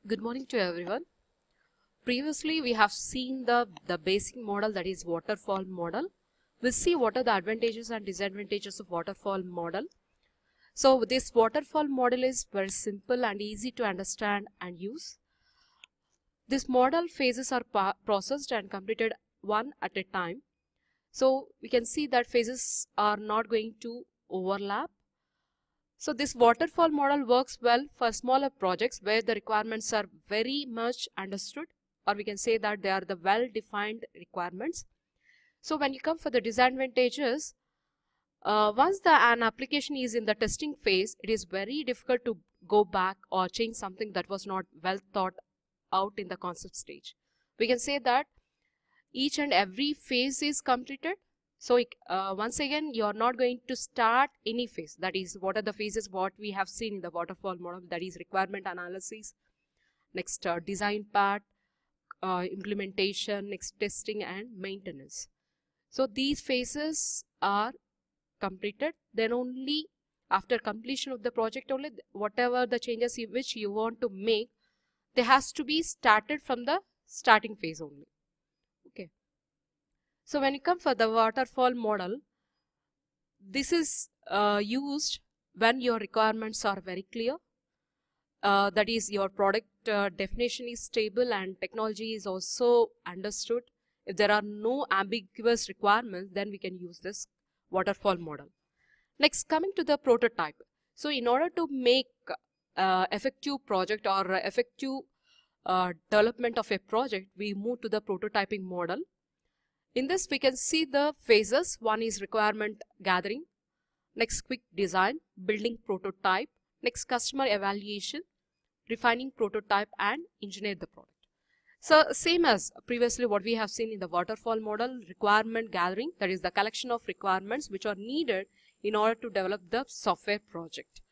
Good morning to everyone. Previously, we have seen the basic model, that is waterfall model. We'll see what are the advantages and disadvantages of waterfall model. So this waterfall model is very simple and easy to understand and use. This model phases are processed and completed one at a time. So we can see that phases are not going to overlap. So this waterfall model works well for smaller projects where the requirements are very much understood, or we can say that they are the well-defined requirements. So when you come for the disadvantages, once an application is in the testing phase, it is very difficult to go back or change something that was not well thought out in the concept stage. We can say that each and every phase is completed. So once again, you are not going to start any phase. That is, what are the phases what we have seen in the waterfall model? That is requirement analysis, next design part, implementation, next testing and maintenance. So these phases are completed. Then only after completion of the project, only whatever the changes which you want to make, they has to be started from the starting phase only. Okay. So when you come for the waterfall model, this is used when your requirements are very clear. That is, your product definition is stable and technology is also understood. If there are no ambiguous requirements, then we can use this waterfall model. Next, coming to the prototype. So in order to make effective project or effective development of a project, we move to the prototyping model. In this, we can see the phases. One is requirement gathering, next quick design, building prototype, next customer evaluation, refining prototype and engineer the product. So same as previously what we have seen in the waterfall model, requirement gathering, that is the collection of requirements which are needed in order to develop the software project.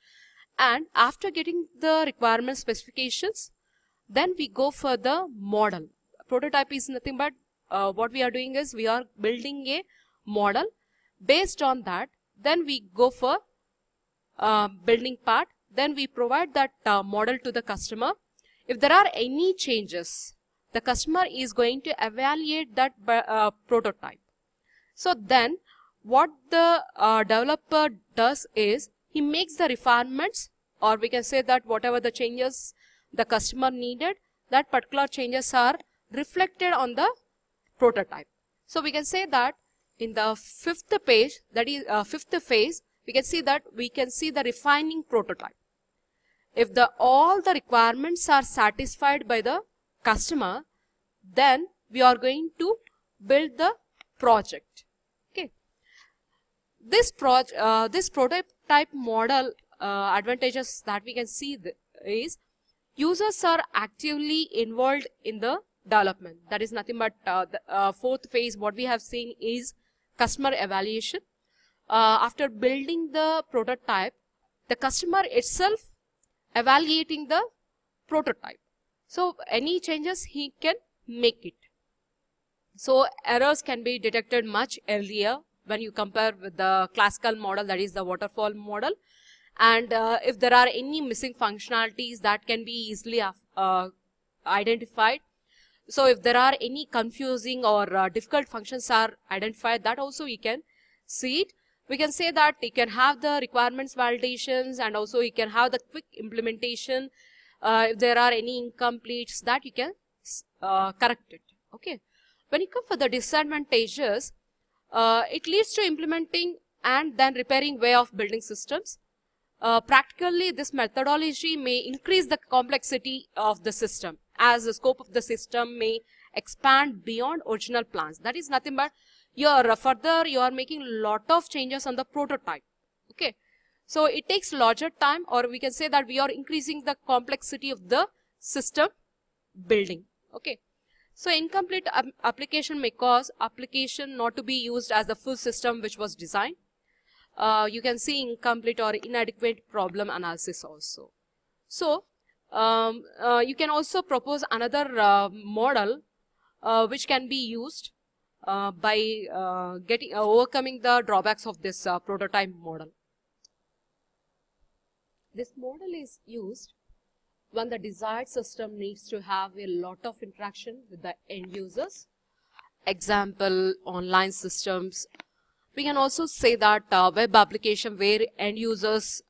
And after getting the requirement specifications, then we go for the model. Prototype is nothing but what we are doing is we are building a model. Based on that, then we go for building part. Then we provide that model to the customer. If there are any changes, the customer is going to evaluate that prototype. So then what the developer does is he makes the refinements, or we can say that whatever the changes the customer needed, that particular changes are reflected on the prototype. So we can say that in the fifth page, that is fifth phase, we can see that we can see the refining prototype. If all the requirements are satisfied by the customer, then we are going to build the project. Okay. This prototype model advantages that we can see is users are actively involved in the development. That is nothing but the fourth phase what we have seen is customer evaluation. After building the prototype, the customer itself evaluating the prototype. So any changes he can make it. So errors can be detected much earlier when you compare with the classical model, that is the waterfall model. And if there are any missing functionalities, that can be easily identified. So if there are any confusing or difficult functions are identified, that also you can see it. We can say that you can have the requirements validations, and also you can have the quick implementation. If there are any incompletes, that you can correct it. Okay. When you come for the disadvantages, it leads to implementing and then repairing way of building systems. Practically, this methodology may increase the complexity of the system, as the scope of the system may expand beyond original plans. That is nothing but you are making a lot of changes on the prototype. Okay. So it takes larger time, or we can say that we are increasing the complexity of the system building. Okay. So incomplete application may cause application not to be used as the full system which was designed. You can see incomplete or inadequate problem analysis also. So you can also propose another model which can be used by overcoming the drawbacks of this prototype model. This model is used when the desired system needs to have a lot of interaction with the end users. Example, online systems. We can also say that web application where end users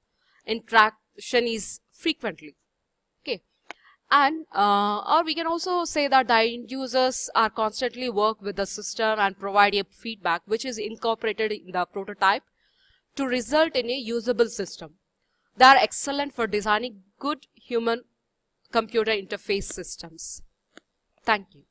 interaction is frequently. Okay. And or we can also say that the end users are constantly work with the system and provide a feedback which is incorporated in the prototype to result in a usable system. They are excellent for designing good human computer interface systems. Thank you.